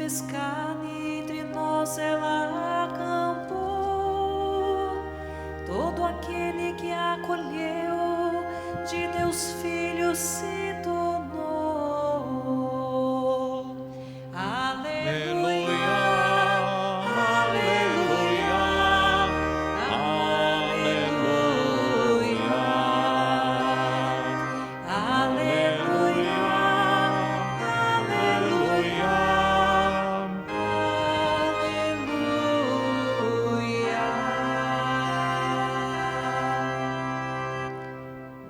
fez carne, entre nós ela acampou. Todo aquele que a acolheu, de Deus Filho se tornou. Aleluia, aleluia, aleluia, aleluia,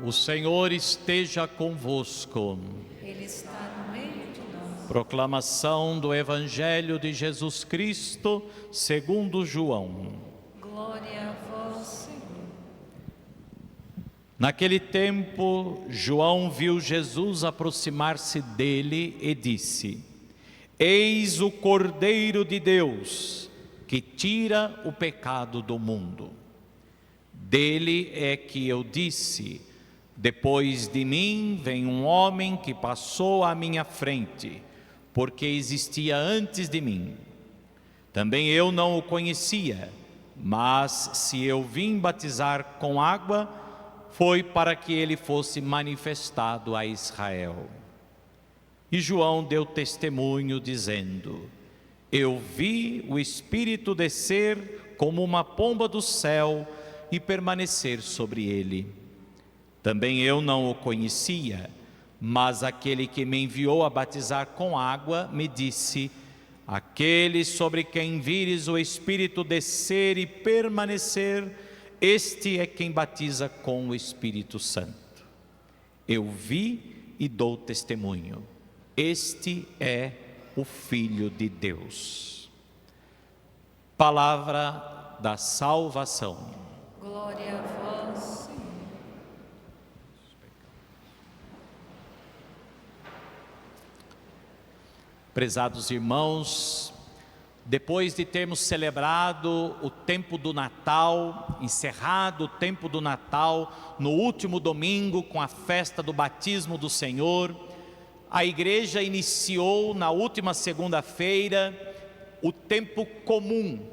O Senhor esteja convosco. Ele está no meio de nós. Proclamação do Evangelho de Jesus Cristo, segundo João. Glória a vós, Senhor. Naquele tempo, João viu Jesus aproximar-se dele e disse: Eis o Cordeiro de Deus, que tira o pecado do mundo. Dele é que eu disse: depois de mim vem um homem que passou à minha frente, porque existia antes de mim. Também eu não o conhecia, mas se eu vim batizar com água, foi para que ele fosse manifestado a Israel. E João deu testemunho dizendo: eu vi o Espírito descer como uma pomba do céu e permanecer sobre ele. Também eu não o conhecia, mas aquele que me enviou a batizar com água me disse: aquele sobre quem vires o Espírito descer e permanecer, este é quem batiza com o Espírito Santo. Eu vi e dou testemunho: este é o Filho de Deus. Palavra da salvação. Glória a vós, Senhor. Prezados irmãos, depois de termos celebrado o tempo do Natal, encerrado o tempo do Natal, no último domingo com a festa do batismo do Senhor, a igreja iniciou na última segunda-feira o tempo comum,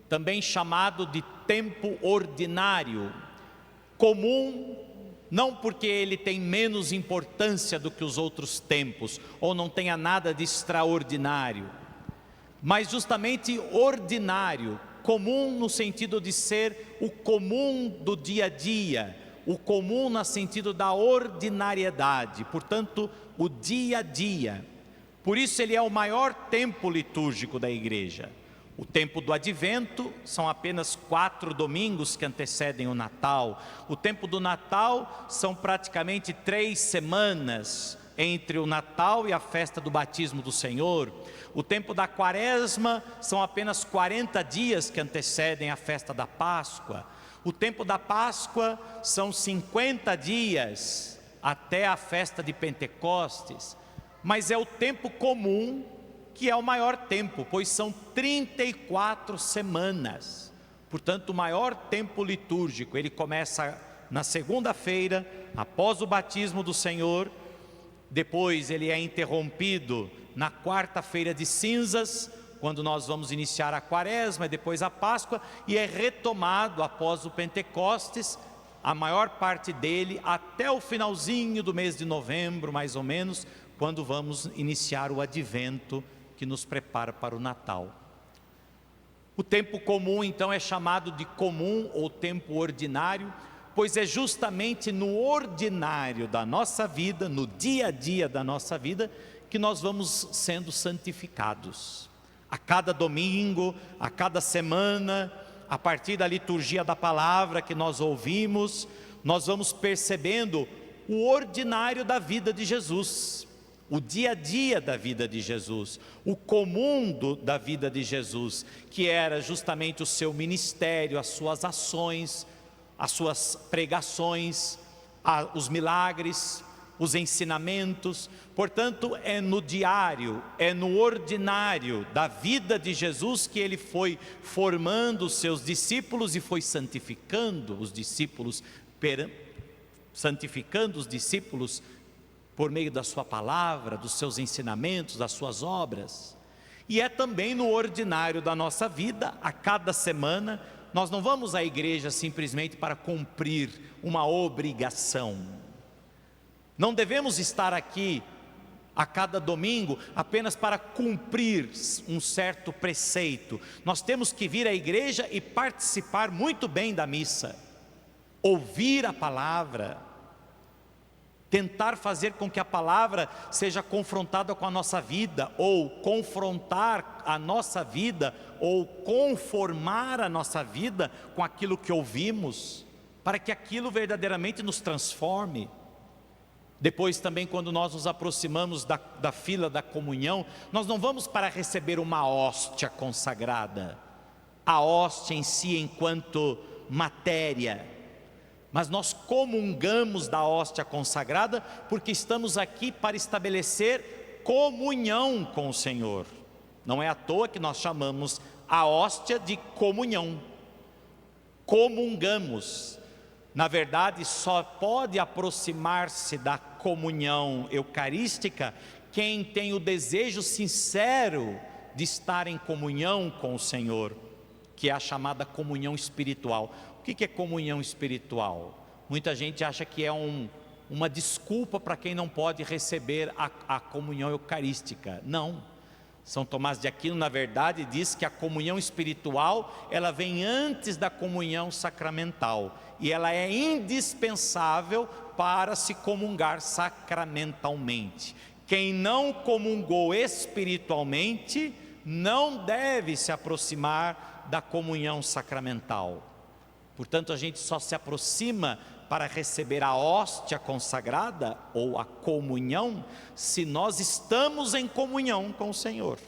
também chamado de tempo ordinário. Comum não porque ele tem menos importância do que os outros tempos, ou não tenha nada de extraordinário, mas justamente ordinário, comum no sentido de ser o comum do dia a dia, o comum no sentido da ordinariedade, portanto, o dia a dia. Por isso ele é o maior tempo litúrgico da igreja. O tempo do Advento são apenas 4 domingos que antecedem o Natal. O tempo do Natal são praticamente 3 semanas entre o Natal e a festa do batismo do Senhor. O tempo da Quaresma são apenas 40 dias que antecedem a festa da Páscoa. O tempo da Páscoa são 50 dias até a festa de Pentecostes. Mas é o tempo comum que é o maior tempo, pois são 34 semanas. Portanto, o maior tempo litúrgico, ele começa na segunda-feira, após o batismo do Senhor, depois ele é interrompido na quarta-feira de cinzas, quando nós vamos iniciar a Quaresma e depois a Páscoa, e é retomado após o Pentecostes, a maior parte dele até o finalzinho do mês de novembro, mais ou menos, quando vamos iniciar o Advento, que nos prepara para o Natal. O tempo comum então é chamado de comum ou tempo ordinário, pois é justamente no ordinário da nossa vida, no dia a dia da nossa vida, que nós vamos sendo santificados. A cada domingo, a cada semana, a partir da liturgia da palavra que nós ouvimos, nós vamos percebendo o ordinário da vida de Jesus, o dia a dia da vida de Jesus, o comum da vida de Jesus, que era justamente o seu ministério, as suas ações, as suas pregações, os milagres, os ensinamentos. Portanto, é no diário, é no ordinário da vida de Jesus que ele foi formando os seus discípulos e foi santificando os discípulos, por meio da sua palavra, dos seus ensinamentos, das suas obras. E é também no ordinário da nossa vida, a cada semana. Nós não vamos à igreja simplesmente para cumprir uma obrigação. Não devemos estar aqui a cada domingo apenas para cumprir um certo preceito. Nós temos que vir à igreja e participar muito bem da missa, ouvir a palavra, tentar fazer com que a palavra seja confrontada com a nossa vida, ou confrontar a nossa vida, ou conformar a nossa vida com aquilo que ouvimos, para que aquilo verdadeiramente nos transforme. Depois também, quando nós nos aproximamos da fila da comunhão, nós não vamos para receber uma hóstia consagrada, a hóstia em si enquanto matéria, mas nós comungamos da hóstia consagrada porque estamos aqui para estabelecer comunhão com o Senhor. Não é à toa que nós chamamos a hóstia de comunhão. Comungamos. Na verdade, só pode aproximar-se da comunhão eucarística quem tem o desejo sincero de estar em comunhão com o Senhor, que é a chamada comunhão espiritual. O que é comunhão espiritual? Muita gente acha que é uma desculpa para quem não pode receber a comunhão eucarística. Não. São Tomás de Aquino, na verdade, diz que a comunhão espiritual, ela vem antes da comunhão sacramental, e ela é indispensável para se comungar sacramentalmente. Quem não comungou espiritualmente, não deve se aproximar da comunhão sacramental. Portanto, a gente só se aproxima para receber a hóstia consagrada, ou a comunhão, se nós estamos em comunhão com o Senhor.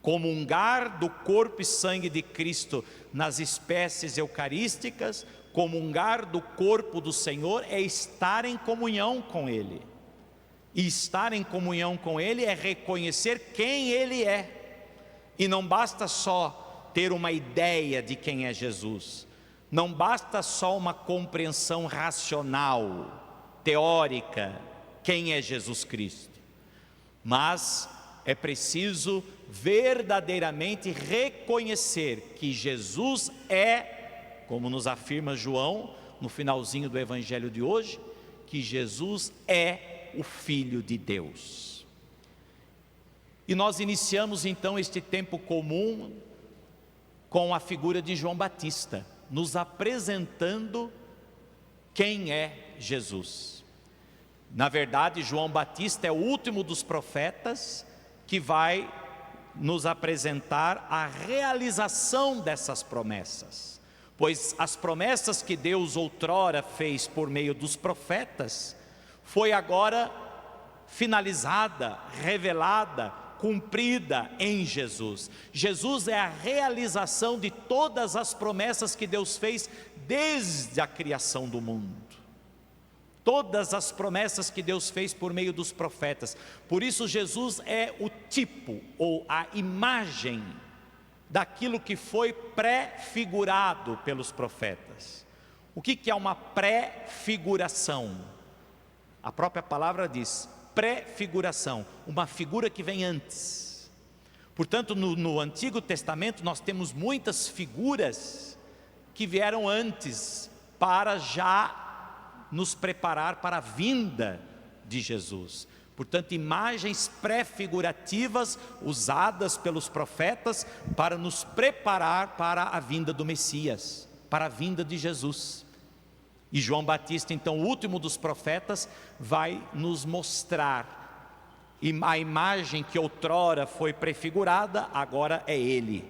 Comungar do corpo e sangue de Cristo nas espécies eucarísticas, comungar do corpo do Senhor é estar em comunhão com Ele. E estar em comunhão com Ele é reconhecer quem Ele é. E não basta só ter uma ideia de quem é Jesus. Não basta só uma compreensão racional, teórica, quem é Jesus Cristo. Mas é preciso verdadeiramente reconhecer que Jesus é, como nos afirma João, no finalzinho do Evangelho de hoje, que Jesus é o Filho de Deus. E nós iniciamos então este tempo comum com a figura de João Batista, nos apresentando quem é Jesus. Na verdade, João Batista é o último dos profetas que vai nos apresentar a realização dessas promessas, pois as promessas que Deus outrora fez por meio dos profetas, foi agora finalizada, revelada, cumprida em Jesus. Jesus é a realização de todas as promessas que Deus fez desde a criação do mundo. Todas as promessas que Deus fez por meio dos profetas. Por isso Jesus é o tipo ou a imagem daquilo que foi pré-figurado pelos profetas. O que é uma pré-figuração? A própria palavra diz pré-figuração, uma figura que vem antes. Portanto, no Antigo Testamento nós temos muitas figuras que vieram antes para já nos preparar para a vinda de Jesus. Portanto, imagens pré-figurativas usadas pelos profetas para nos preparar para a vinda do Messias, para a vinda de Jesus. E João Batista, então, o último dos profetas, vai nos mostrar a imagem que outrora foi prefigurada, agora é Ele.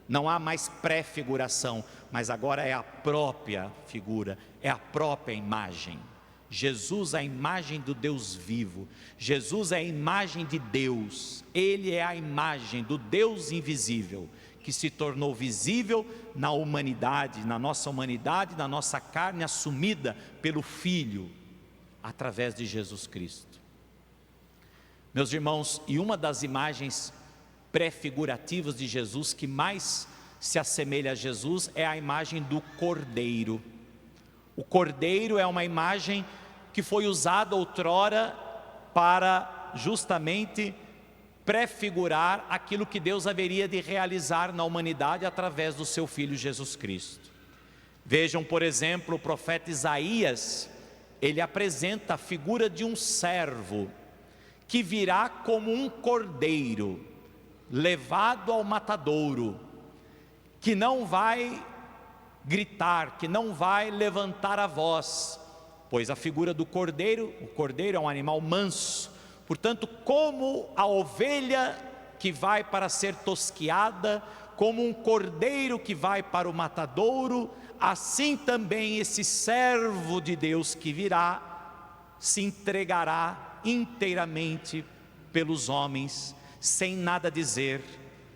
Não há mais pré-figuração, mas agora é a própria figura, é a própria imagem. Jesus é a imagem do Deus vivo, Jesus é a imagem de Deus, Ele é a imagem do Deus invisível, que se tornou visível na humanidade, na nossa carne assumida pelo Filho, através de Jesus Cristo. Meus irmãos, e uma das imagens pré-figurativas de Jesus que mais se assemelha a Jesus é a imagem do Cordeiro. O Cordeiro é uma imagem que foi usada outrora para justamente prefigurar aquilo que Deus haveria de realizar na humanidade através do seu Filho Jesus Cristo. Vejam, por exemplo, o profeta Isaías, ele apresenta a figura de um servo que virá como um cordeiro levado ao matadouro, que não vai gritar, que não vai levantar a voz, pois a figura do cordeiro, o cordeiro é um animal manso, portanto, como a ovelha que vai para ser tosquiada, como um cordeiro que vai para o matadouro, assim também esse servo de Deus que virá, se entregará inteiramente pelos homens, sem nada dizer,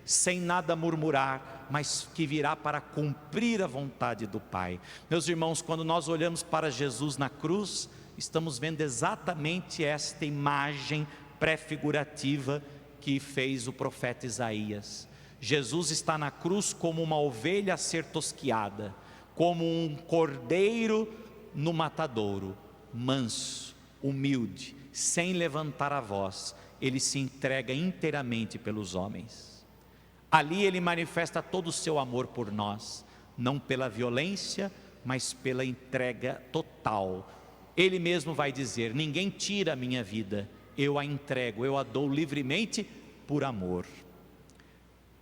sem nada murmurar, mas que virá para cumprir a vontade do Pai. Meus irmãos, quando nós olhamos para Jesus na cruz, estamos vendo exatamente esta imagem prefigurativa que fez o profeta Isaías. Jesus está na cruz como uma ovelha a ser tosquiada, como um cordeiro no matadouro, manso, humilde, sem levantar a voz, ele se entrega inteiramente pelos homens. Ali ele manifesta todo o seu amor por nós, não pela violência, mas pela entrega total. Ele mesmo vai dizer: ninguém tira a minha vida, eu a entrego, eu a dou livremente por amor.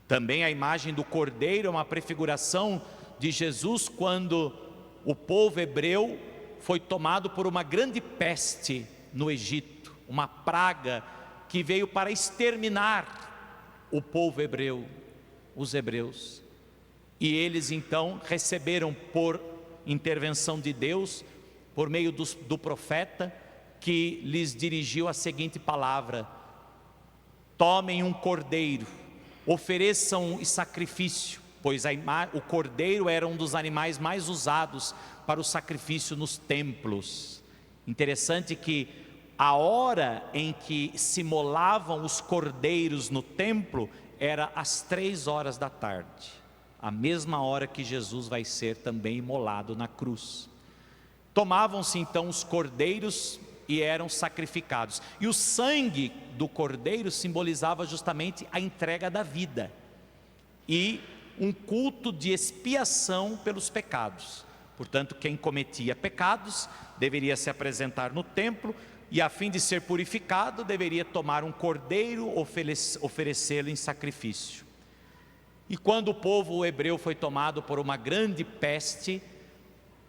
Também a imagem do cordeiro é uma prefiguração de Jesus quando o povo hebreu foi tomado por uma grande peste no Egito, uma praga que veio para exterminar o povo hebreu, os hebreus. E eles então receberam por intervenção de Deus, por meio do profeta, que lhes dirigiu a seguinte palavra: tomem um cordeiro, ofereçam em sacrifício, pois o cordeiro era um dos animais mais usados para o sacrifício nos templos. Interessante que a hora em que se molavam os cordeiros no templo era às 3 horas da tarde, a mesma hora que Jesus vai ser também imolado na cruz. Tomavam-se então os cordeiros e eram sacrificados, e o sangue do cordeiro simbolizava justamente a entrega da vida e um culto de expiação pelos pecados. Portanto, quem cometia pecados deveria se apresentar no templo e, a fim de ser purificado, deveria tomar um cordeiro, oferecê-lo em sacrifício. E quando o povo hebreu foi tomado por uma grande peste,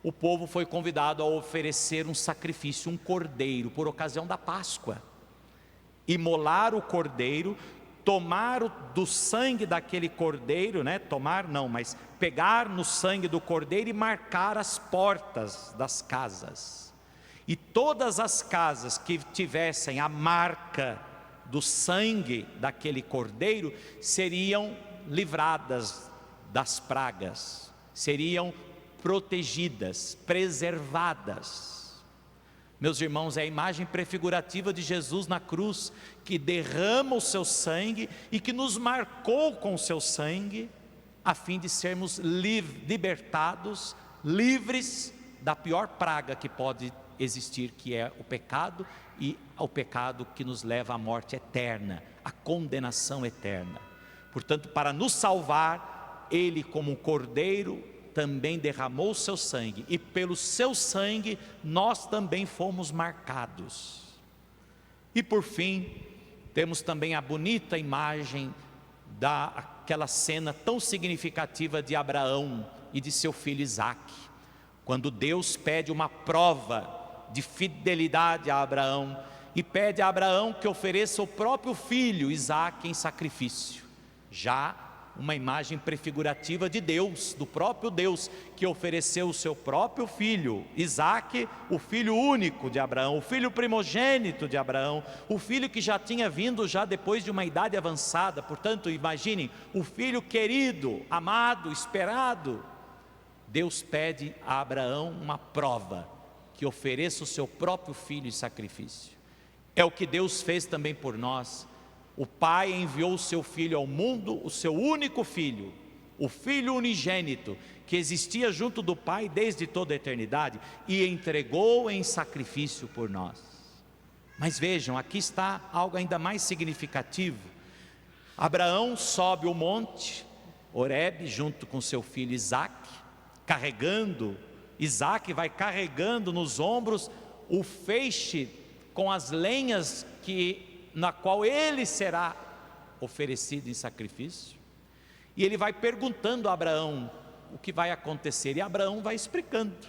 o povo foi convidado a oferecer um sacrifício, um cordeiro, por ocasião da Páscoa. Imolar o cordeiro, tomar do sangue daquele cordeiro, mas pegar no sangue do cordeiro e marcar as portas das casas. E todas as casas que tivessem a marca do sangue daquele cordeiro seriam livradas das pragas, seriam protegidas, preservadas. Meus irmãos, é a imagem prefigurativa de Jesus na cruz, que derrama o seu sangue e que nos marcou com o seu sangue, a fim de sermos libertados, livres da pior praga que pode existir, que é o pecado, e ao pecado que nos leva à morte eterna, à condenação eterna. Portanto, para nos salvar, Ele, como cordeiro, também derramou o seu sangue, e pelo seu sangue nós também fomos marcados. E por fim, temos também a bonita imagem daquela cena tão significativa de Abraão e de seu filho Isaque, quando Deus pede uma prova de fidelidade a Abraão, e pede a Abraão que ofereça o próprio filho Isaque em sacrifício. Já uma imagem prefigurativa de Deus, do próprio Deus, que ofereceu o seu próprio filho, Isaque, o filho único de Abraão, o filho primogênito de Abraão, o filho que já tinha vindo já depois de uma idade avançada. Portanto, imaginem, o filho querido, amado, esperado. Deus pede a Abraão uma prova, que ofereça o seu próprio filho em sacrifício. É o que Deus fez também por nós. O Pai enviou o seu Filho ao mundo, o seu único Filho, o Filho unigênito, que existia junto do Pai desde toda a eternidade, e entregou em sacrifício por nós. Mas vejam, aqui está algo ainda mais significativo, Abraão sobe o monte Horebe junto com seu filho Isaque, Isaque vai carregando nos ombros o feixe com as lenhas na qual ele será oferecido em sacrifício. E ele vai perguntando a Abraão o que vai acontecer, e Abraão vai explicando.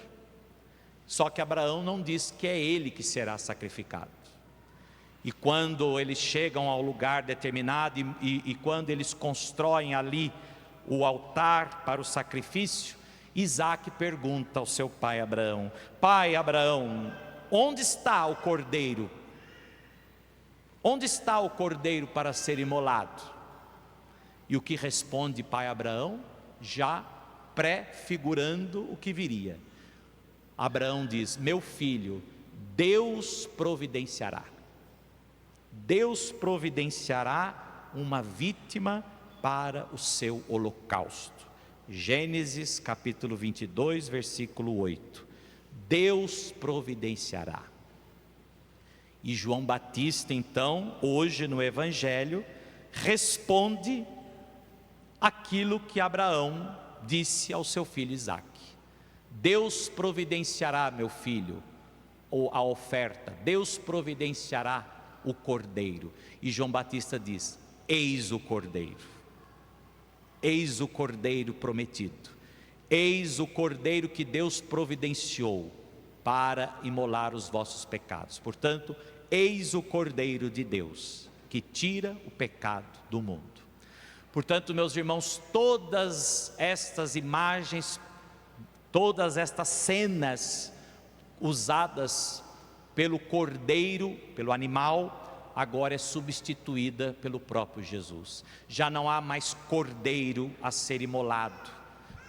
Só que Abraão não diz que é ele que será sacrificado. E quando eles chegam ao lugar determinado e quando eles constroem ali o altar para o sacrifício, Isaque pergunta ao seu pai Abraão: pai Abraão, onde está o cordeiro? Onde está o cordeiro para ser imolado? E o que responde pai Abraão, já prefigurando o que viria? Abraão diz: meu filho, Deus providenciará. Deus providenciará uma vítima para o seu holocausto. Gênesis capítulo 22, versículo 8. Deus providenciará. E João Batista, então, hoje no Evangelho, responde aquilo que Abraão disse ao seu filho Isaque: Deus providenciará, meu filho, a oferta, Deus providenciará o cordeiro. E João Batista diz: eis o cordeiro. Eis o cordeiro prometido, eis o cordeiro que Deus providenciou para imolar os vossos pecados. Portanto, eis o cordeiro de Deus que tira o pecado do mundo. Portanto, meus irmãos, todas estas imagens, todas estas cenas usadas pelo cordeiro, pelo animal, agora é substituída pelo próprio Jesus. Já não há mais cordeiro a ser imolado,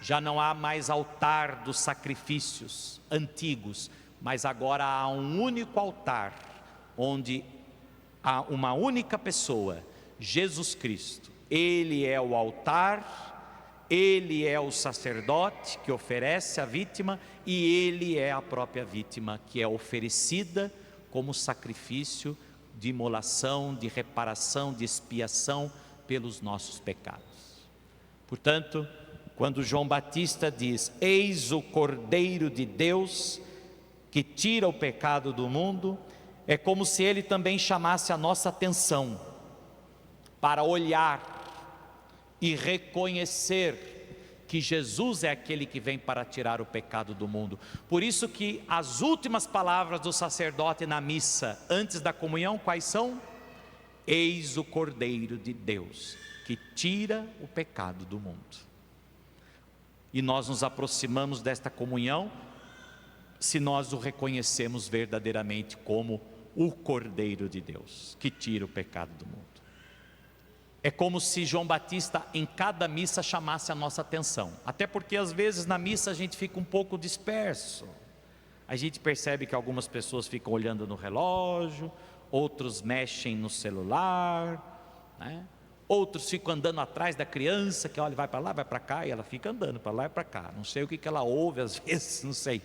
já não há mais altar dos sacrifícios antigos, mas agora há um único altar, onde há uma única pessoa, Jesus Cristo. Ele é o altar, ele é o sacerdote que oferece a vítima, e ele é a própria vítima que é oferecida como sacrifício de imolação, de reparação, de expiação pelos nossos pecados. Portanto, quando João Batista diz: eis o Cordeiro de Deus que tira o pecado do mundo, é como se ele também chamasse a nossa atenção para olhar e reconhecer que Jesus é aquele que vem para tirar o pecado do mundo. Por isso que as últimas palavras do sacerdote na missa, antes da comunhão, quais são? Eis o Cordeiro de Deus, que tira o pecado do mundo. E nós nos aproximamos desta comunhão, se nós o reconhecemos verdadeiramente como o Cordeiro de Deus, que tira o pecado do mundo. É como se João Batista em cada missa chamasse a nossa atenção, até porque às vezes na missa a gente fica um pouco disperso, a gente percebe que algumas pessoas ficam olhando no relógio, outros mexem no celular, né? Outros ficam andando atrás da criança, que olha, vai para lá, vai para cá, e ela fica andando para lá e para cá, não sei o que ela ouve às vezes, não sei,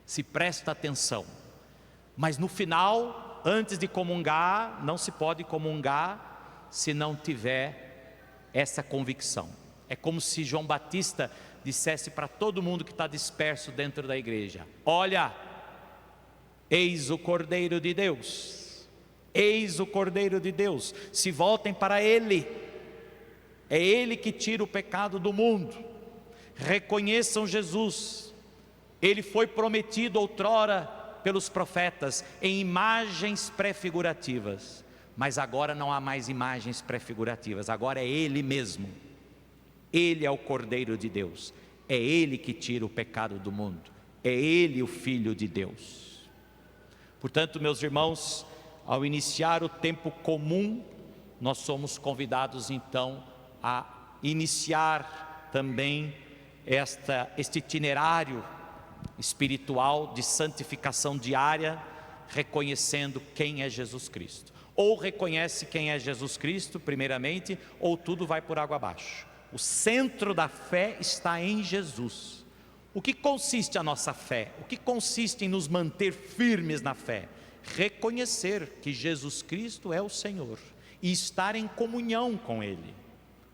se presta atenção, mas no final, antes de comungar, não se pode comungar se não tiver essa convicção. É como se João Batista dissesse para todo mundo que está disperso dentro da igreja: olha, eis o Cordeiro de Deus, eis o Cordeiro de Deus, se voltem para Ele, é Ele que tira o pecado do mundo, reconheçam Jesus, Ele foi prometido outrora pelos profetas em imagens prefigurativas, mas agora não há mais imagens prefigurativas, agora é Ele mesmo. Ele é o Cordeiro de Deus, é Ele que tira o pecado do mundo, é Ele o Filho de Deus. Portanto, meus irmãos, ao iniciar o tempo comum, nós somos convidados então a iniciar também este itinerário espiritual de santificação diária, reconhecendo quem é Jesus Cristo. Ou reconhece quem é Jesus Cristo primeiramente, ou tudo vai por água abaixo. O centro da fé está em Jesus. O que consiste a nossa fé? O que consiste em nos manter firmes na fé? Reconhecer que Jesus Cristo é o Senhor e estar em comunhão com Ele.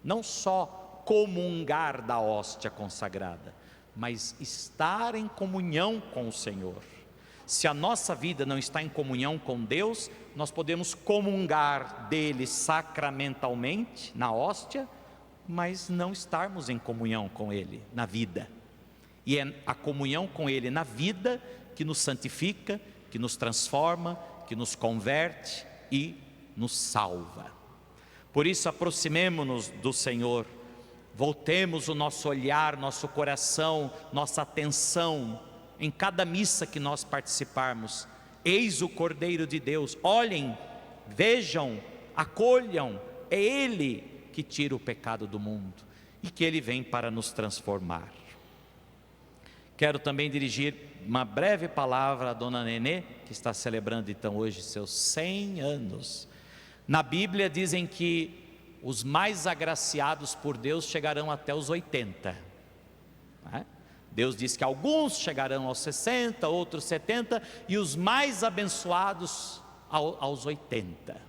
Não só comungar da hóstia consagrada, mas estar em comunhão com o Senhor. Se a nossa vida não está em comunhão com Deus, nós podemos comungar dele sacramentalmente, na hóstia, mas não estarmos em comunhão com Ele na vida. E é a comunhão com Ele na vida que nos santifica, que nos transforma, que nos converte e nos salva. Por isso, aproximemo-nos do Senhor, voltemos o nosso olhar, nosso coração, nossa atenção em cada missa que nós participarmos. Eis o Cordeiro de Deus, olhem, vejam, acolham, é Ele que tira o pecado do mundo e que Ele vem para nos transformar. Quero também dirigir uma breve palavra à dona Nenê, que está celebrando então hoje seus 100 anos. Na Bíblia dizem que os mais agraciados por Deus chegarão até os 80, né? Deus diz que alguns chegarão aos 60, outros 70, e os mais abençoados aos 80.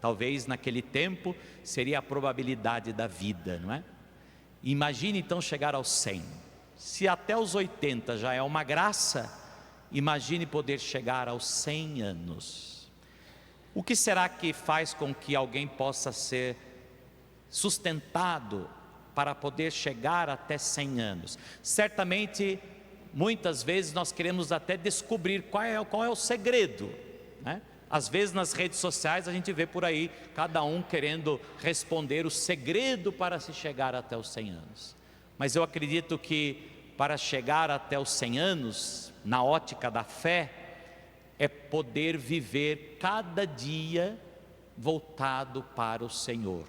Talvez naquele tempo seria a probabilidade da vida, não é? Imagine então chegar aos 100. Se até os 80 já é uma graça, imagine poder chegar aos 100 anos. O que será que faz com que alguém possa ser sustentado para poder chegar até 100 anos? Certamente, muitas vezes nós queremos até descobrir qual é o segredo, né? Às vezes nas redes sociais a gente vê por aí, cada um querendo responder o segredo para se chegar até os 100 anos. Mas eu acredito que para chegar até os 100 anos, na ótica da fé, é poder viver cada dia voltado para o Senhor.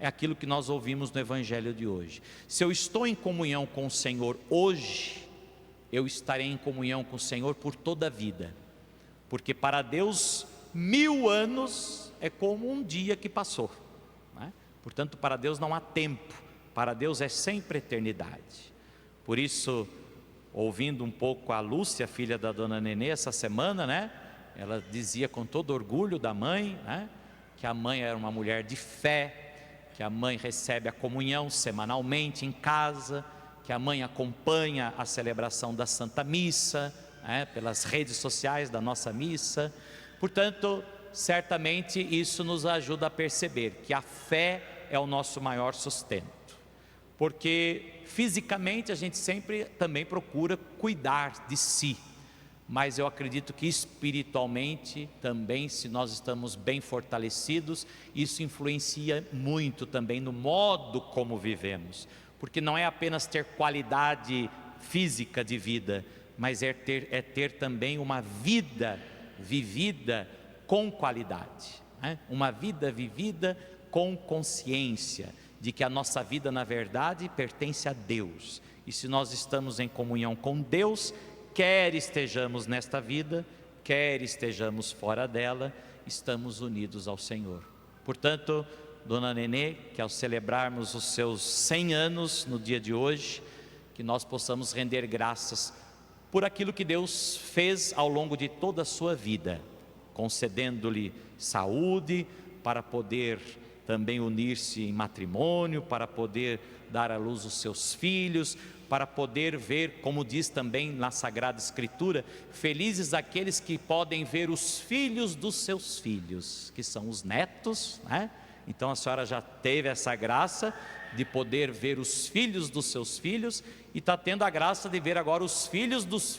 É aquilo que nós ouvimos no Evangelho de hoje. Se eu estou em comunhão com o Senhor hoje, eu estarei em comunhão com o Senhor por toda a vida. Porque para Deus 1000 anos é como um dia que passou, né? Portanto, para Deus não há tempo, para Deus é sempre eternidade. Por isso, ouvindo um pouco a Lúcia, filha da dona Nenê, essa semana, né? Ela dizia com todo orgulho da mãe, né? Que a mãe era uma mulher de fé, que a mãe recebe a comunhão semanalmente em casa, que a mãe acompanha a celebração da Santa Missa, pelas redes sociais da nossa missa. Portanto, certamente isso nos ajuda a perceber que a fé é o nosso maior sustento, porque fisicamente a gente sempre também procura cuidar de si, mas eu acredito que espiritualmente também, se nós estamos bem fortalecidos, isso influencia muito também no modo como vivemos, porque não é apenas ter qualidade física de vida, mas é ter também uma vida vivida com qualidade, né? Uma vida vivida com consciência de que a nossa vida na verdade pertence a Deus, e se nós estamos em comunhão com Deus, quer estejamos nesta vida, quer estejamos fora dela, estamos unidos ao Senhor. Portanto, dona Nenê, que ao celebrarmos os seus 100 anos no dia de hoje, que nós possamos render graças por aquilo que Deus fez ao longo de toda a sua vida, concedendo-lhe saúde para poder também unir-se em matrimônio, para poder dar à luz os seus filhos, para poder ver, como diz também na Sagrada Escritura, felizes aqueles que podem ver os filhos dos seus filhos, que são os netos, né? Então a senhora já teve essa graça de poder ver os filhos dos seus filhos, e está tendo a graça de ver agora os filhos dos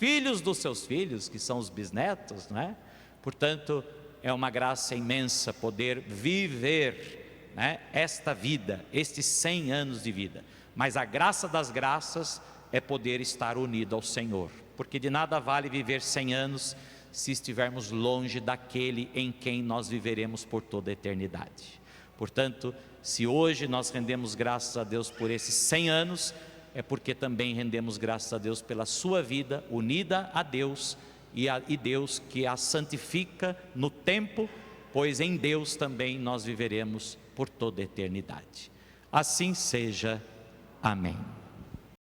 seus filhos, que são os bisnetos, né? Portanto, é uma graça imensa poder viver, né, esta vida, estes 100 anos de vida. Mas a graça das graças é poder estar unido ao Senhor, porque de nada vale viver 100 anos se estivermos longe daquele em quem nós viveremos por toda a eternidade. Portanto, se hoje nós rendemos graças a Deus por esses 100 anos, é porque também rendemos graças a Deus pela sua vida unida a Deus, e Deus que a santifica no tempo, pois em Deus também nós viveremos por toda a eternidade. Assim seja. Amém.